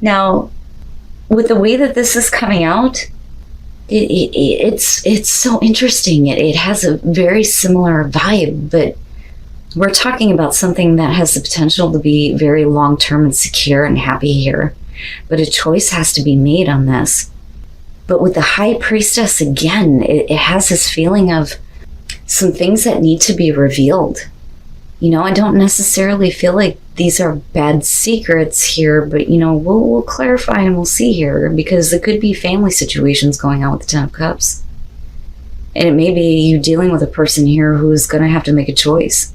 Now, with the way that this is coming out, it's so interesting. It has a very similar vibe, but we're talking about something that has the potential to be very long-term and secure and happy here. But a choice has to be made on this. But with the High Priestess, again, it has this feeling of some things that need to be revealed. You know, I don't necessarily feel like these are bad secrets here, but, you know, we'll clarify and we'll see here, because there could be family situations going on with the Ten of Cups. And it may be you dealing with a person here who's going to have to make a choice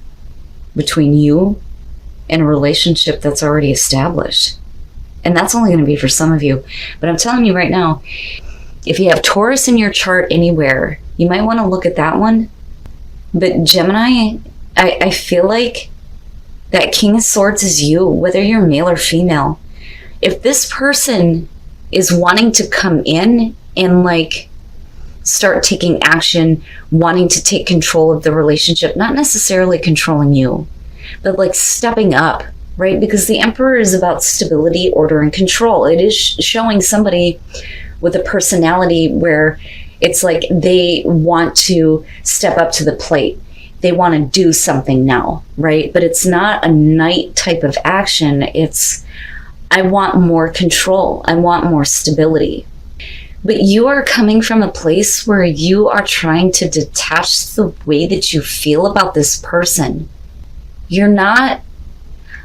between you and a relationship that's already established. And that's only going to be for some of you. But I'm telling you right now, if you have Taurus in your chart anywhere, you might want to look at that one. But Gemini, I feel like that King of Swords is you, whether you're male or female. If this person is wanting to come in and like start taking action, wanting to take control of the relationship, not necessarily controlling you, but like stepping up, right? Because the Emperor is about stability, order, and control. It is showing somebody with a personality where it's like they want to step up to the plate. They want to do something now, right? But it's not a knight type of action. It's, I want more control. I want more stability. But you are coming from a place where you are trying to detach the way that you feel about this person. You're not,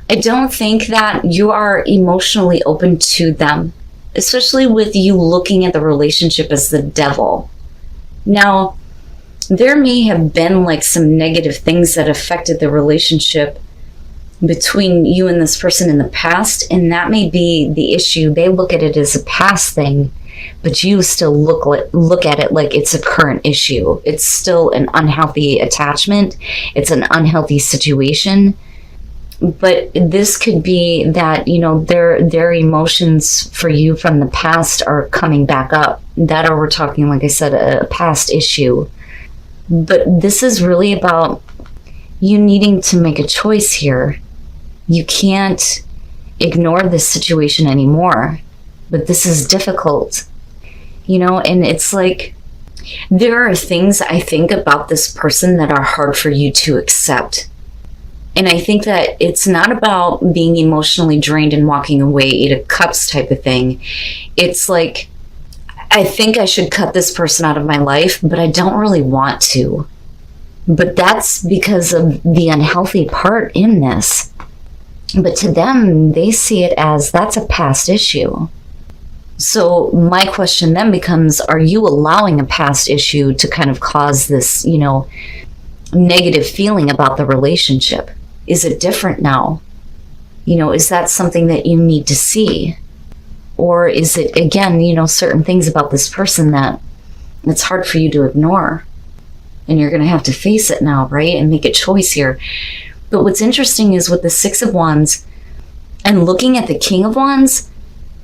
I don't think that you are emotionally open to them, especially with you looking at the relationship as the devil. Now, there may have been like some negative things that affected the relationship between you and this person in the past, and that may be the issue. They look at it as a past thing, but you still look at it like it's a current issue. It's still an unhealthy attachment. It's an unhealthy situation. But this could be that, you know, their emotions for you from the past are coming back up. That, or we're talking, like I said, a past issue. But this is really about you needing to make a choice here. You can't ignore this situation anymore. But this is difficult, you know, and it's like there are things I think about this person that are hard for you to accept. And I think that it's not about being emotionally drained and walking away, 8 of Cups type of thing. It's like, I think I should cut this person out of my life, but I don't really want to. But that's because of the unhealthy part in this. But to them, they see it as that's a past issue. So my question then becomes, are you allowing a past issue to kind of cause this, you know, negative feeling about the relationship? Is it different now? You know, is that something that you need to see? Or is it, again, you know, certain things about this person that it's hard for you to ignore? And you're going to have to face it now, right? And make a choice here. But what's interesting is with the 6 of Wands and looking at the King of Wands,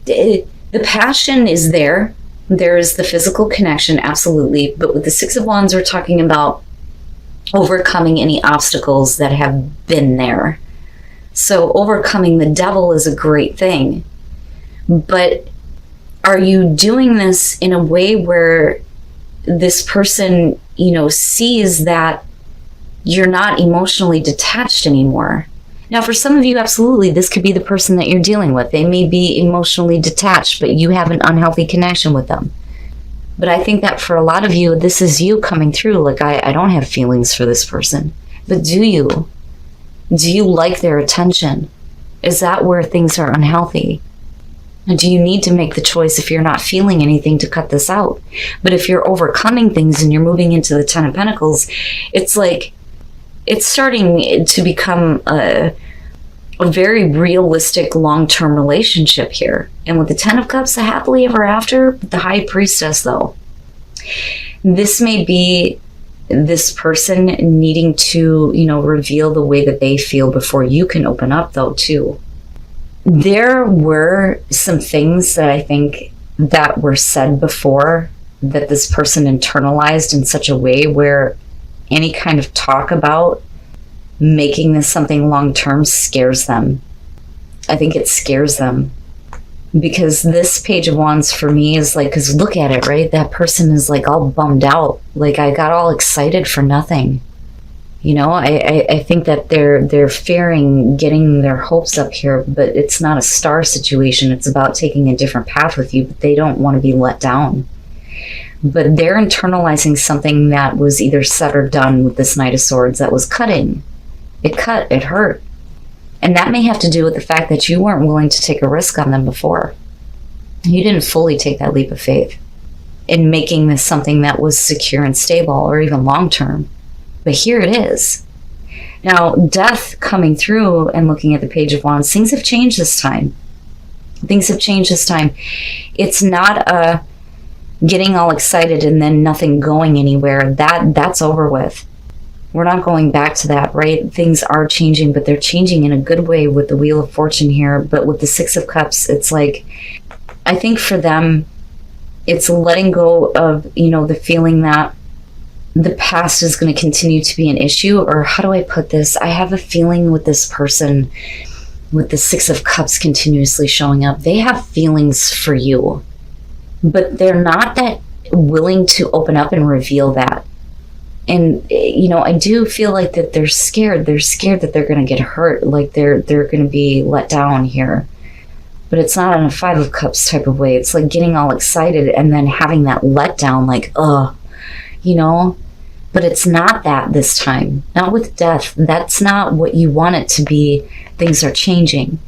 the passion is there. There is the physical connection, absolutely. But with the 6 of Wands, we're talking about overcoming any obstacles that have been there. So overcoming the devil is a great thing. But are you doing this in a way where this person, you know, sees that you're not emotionally detached anymore? Now, for some of you, absolutely, this could be the person that you're dealing with. They may be emotionally detached, but you have an unhealthy connection with them. But I think that for a lot of you, this is you coming through. Like, I don't have feelings for this person. But do you? Do you like their attention? Is that where things are unhealthy? And do you need to make the choice, if you're not feeling anything, to cut this out? But if you're overcoming things and you're moving into the 10 of Pentacles, it's like, it's starting to become a very realistic long-term relationship here. And with the 10 of Cups, the happily ever after, the High Priestess though, this may be this person needing to, you know, reveal the way that they feel before you can open up though too. There were some things that I think that were said before that this person internalized in such a way where any kind of talk about making this something long-term scares them. I think it scares them. Because this Page of Wands for me is like, because look at it, right? That person is like all bummed out. Like, I got all excited for nothing. You know, I think that they're fearing getting their hopes up here, but it's not a star situation. It's about taking a different path with you, but they don't want to be let down. But they're internalizing something that was either said or done with this Knight of Swords that was cutting. It cut, it hurt. And that may have to do with the fact that you weren't willing to take a risk on them before. You didn't fully take that leap of faith in making this something that was secure and stable or even long-term. But here it is. Now, death coming through and looking at the Page of Wands, things have changed this time. Things have changed this time. It's not a getting all excited and then nothing going anywhere. That's over with. We're not going back to that, right? Things are changing, but they're changing in a good way with the Wheel of Fortune here. But with the Six of Cups, it's like, I think for them, it's letting go of, you know, the feeling that the past is going to continue to be an issue. Or how do I put this? I have a feeling with this person, with the Six of Cups continuously showing up, they have feelings for you, but they're not that willing to open up and reveal that. And, you know, I do feel like that they're scared. They're scared that they're going to get hurt, like they're going to be let down here. But it's not in a Five of Cups type of way. It's like getting all excited and then having that letdown, like, you know. But it's not that this time. Not with death. That's not what you want it to be. Things are changing.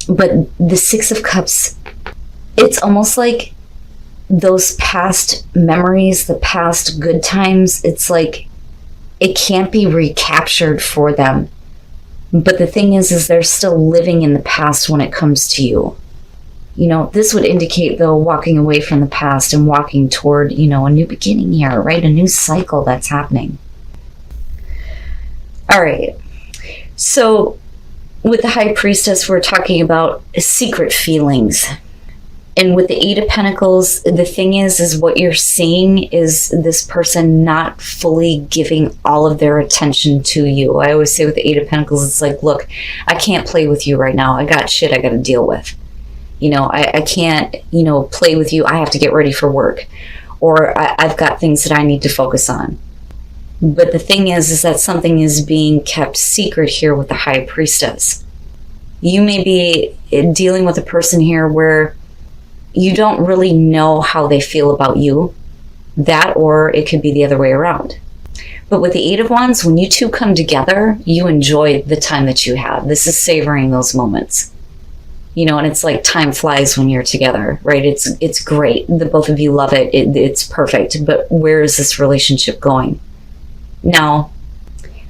But the Six of Cups, it's almost like those past memories, the past good times, it's like it can't be recaptured for them. But the thing is they're still living in the past when it comes to you. You know, this would indicate, though, walking away from the past and walking toward, you know, a new beginning here, right? A new cycle that's happening. All right. So with the High Priestess, we're talking about secret feelings. And with the Eight of Pentacles, the thing is what you're seeing is this person not fully giving all of their attention to you. I always say with the Eight of Pentacles, it's like, look, I can't play with you right now. I got shit I got to deal with. You know, I can't, you know, play with you. I have to get ready for work. Or I've got things that I need to focus on. But the thing is that something is being kept secret here with the High Priestess. You may be dealing with a person here where you don't really know how they feel about you. That, or it could be the other way around. But with the Eight of Wands, when you two come together, you enjoy the time that you have. This is savoring those moments. You know, and it's like time flies when you're together, right? It's great. The both of you love it. It's perfect. But where is this relationship going? Now,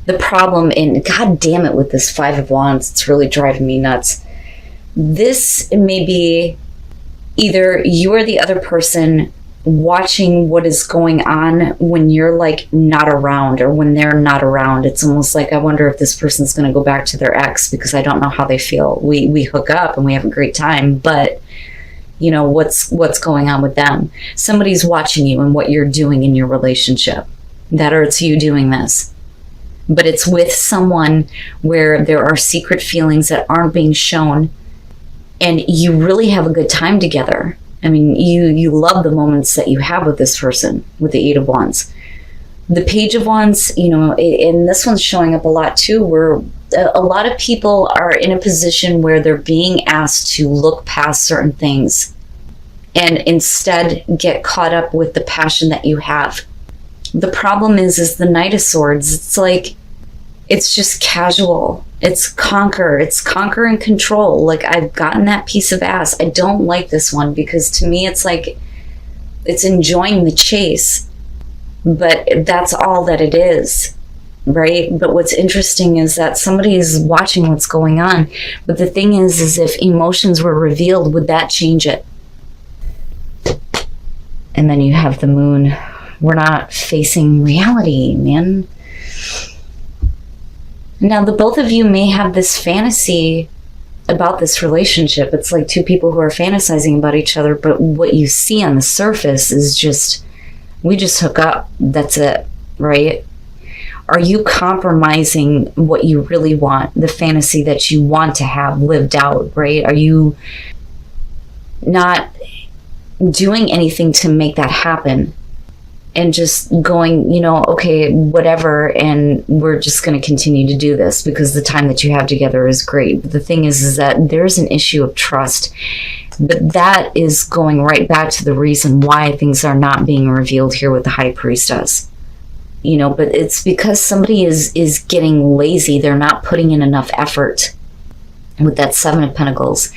the problem, and God damn it with this Five of Wands, it's really driving me nuts. This may be either you or the other person watching what is going on when you're like not around, or when they're not around. It's almost like, I wonder if this person's going to go back to their ex because I don't know how they feel. We hook up and we have a great time, but you know, what's going on with them? Somebody's watching you and what you're doing in your relationship. That, or it's you doing this. But it's with someone where there are secret feelings that aren't being shown, and you really have a good time together. I mean, you love the moments that you have with this person, with the Eight of Wands. The Page of Wands, you know, and this one's showing up a lot too, where a lot of people are in a position where they're being asked to look past certain things and instead get caught up with the passion that you have. The problem is the Knight of Swords. It's like, it's just casual. It's conquer and control. Like, I've gotten that piece of ass. I don't like this one, because to me it's like it's enjoying the chase, but that's all that it is, right? But what's interesting is that somebody is watching what's going on. But the thing is if emotions were revealed, would that change it? And then you have the Moon. We're not facing reality, man. Now, the both of you may have this fantasy about this relationship. It's like two people who are fantasizing about each other, but what you see on the surface is just, we just hook up. That's it, right? Are you compromising what you really want, the fantasy that you want to have lived out, right? Are you not doing anything to make that happen, and just going, okay, whatever, and we're just going to continue to do this because the time that you have together is great. But the thing is that there's an issue of trust. But that is going right back to the reason why things are not being revealed here with the High Priestess. But it's because somebody is getting lazy. They're not putting in enough effort with that Seven of Pentacles.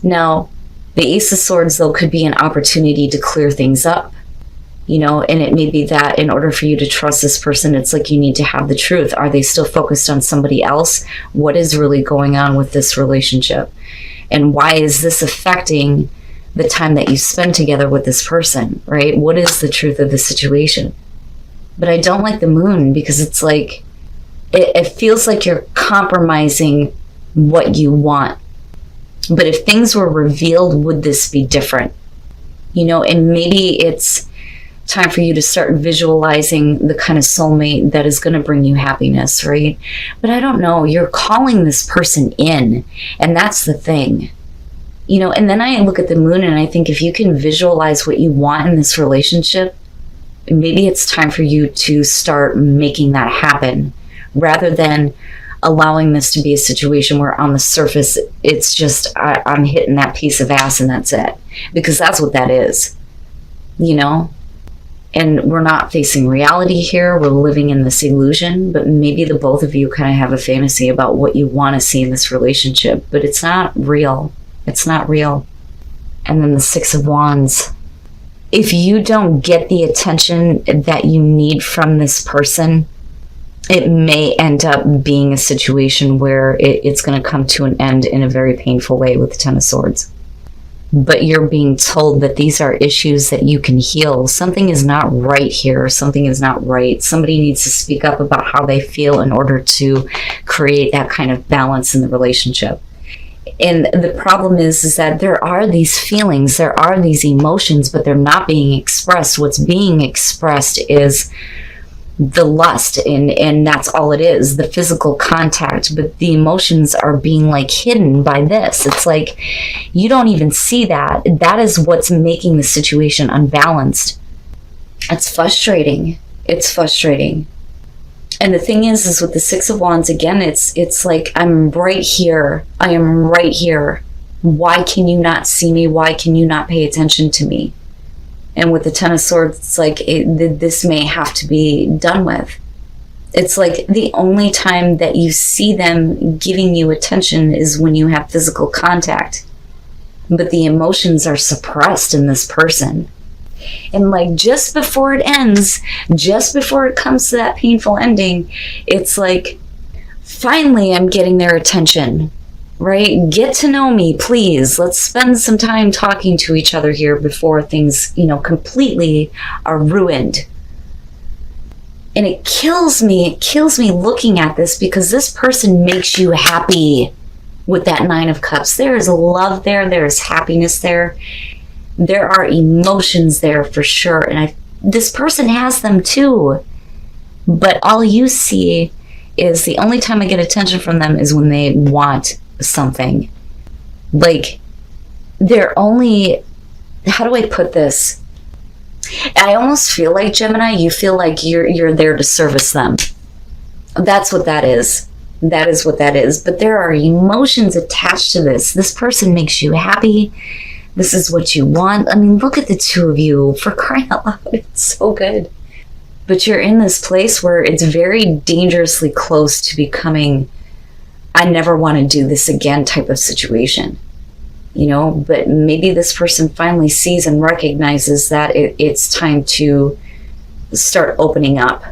Now, the Ace of Swords, though, could be an opportunity to clear things up. And it may be that in order for you to trust this person, it's like you need to have the truth. Are they still focused on somebody else? What is really going on with this relationship? And why is this affecting the time that you spend together with this person, right? What is the truth of the situation? But I don't like the Moon because it's like, it feels like you're compromising what you want. But if things were revealed, would this be different? And maybe it's time for you to start visualizing the kind of soulmate that is going to bring you happiness, right? But I don't know, you're calling this person in, and that's the thing. And then I look at the Moon and I think if you can visualize what you want in this relationship, maybe it's time for you to start making that happen, rather than allowing this to be a situation where on the surface it's just I'm hitting that piece of ass and that's it, because that's what that is. And we're not facing reality here. We're living in this illusion, but maybe the both of you kind of have a fantasy about what you want to see in this relationship, but it's not real. It's not real. And then the Six of Wands. If you don't get the attention that you need from this person, it may end up being a situation where it's going to come to an end in a very painful way with the Ten of Swords. But you're being told that these are issues that you can heal. Something is not right here. Something is not right. Somebody needs to speak up about how they feel in order to create that kind of balance in the relationship. And the problem is that there are these feelings, there are these emotions, but they're not being expressed. What's being expressed is the lust, and that's all it is, the physical contact, but the emotions are being like hidden by this. It's like you don't even see that. That is what's making the situation unbalanced. It's frustrating. It's frustrating. And the thing is with the Six of Wands, again, it's like I'm right here. I am right here. Why can you not see me? Why can you not pay attention to me? And with the Ten of Swords, it's like this may have to be done with. It's like the only time that you see them giving you attention is when you have physical contact. But the emotions are suppressed in this person. And like just before it ends, just before it comes to that painful ending, it's like, finally I'm getting their attention. Right? Get to know me, please. Let's spend some time talking to each other here before things, completely are ruined. And it kills me looking at this, because this person makes you happy with that Nine of Cups. There is love there. There is happiness there. There are emotions there for sure. And this person has them too. But all you see is the only time I get attention from them is when they want something. Like, they're only, how do I put this? I almost feel like, Gemini, you feel like you're there to service them. That's what that is. That is what that is. But there are emotions attached to this. This person makes you happy. This is what you want. I mean, look at the two of you, for crying out loud. It's so good. But you're in this place where it's very dangerously close to becoming I never want to do this again type of situation, but maybe this person finally sees and recognizes that it's time to start opening up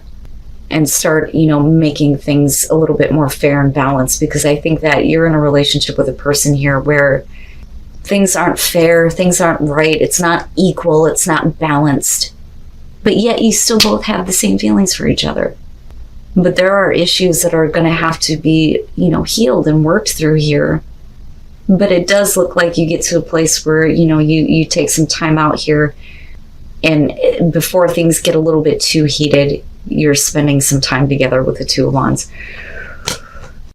and start, making things a little bit more fair and balanced, because I think that you're in a relationship with a person here where things aren't fair, things aren't right, it's not equal, it's not balanced, but yet you still both have the same feelings for each other. But there are issues that are going to have to be, healed and worked through here. But it does look like you get to a place where, you take some time out here, and before things get a little bit too heated, you're spending some time together with the Two of Wands.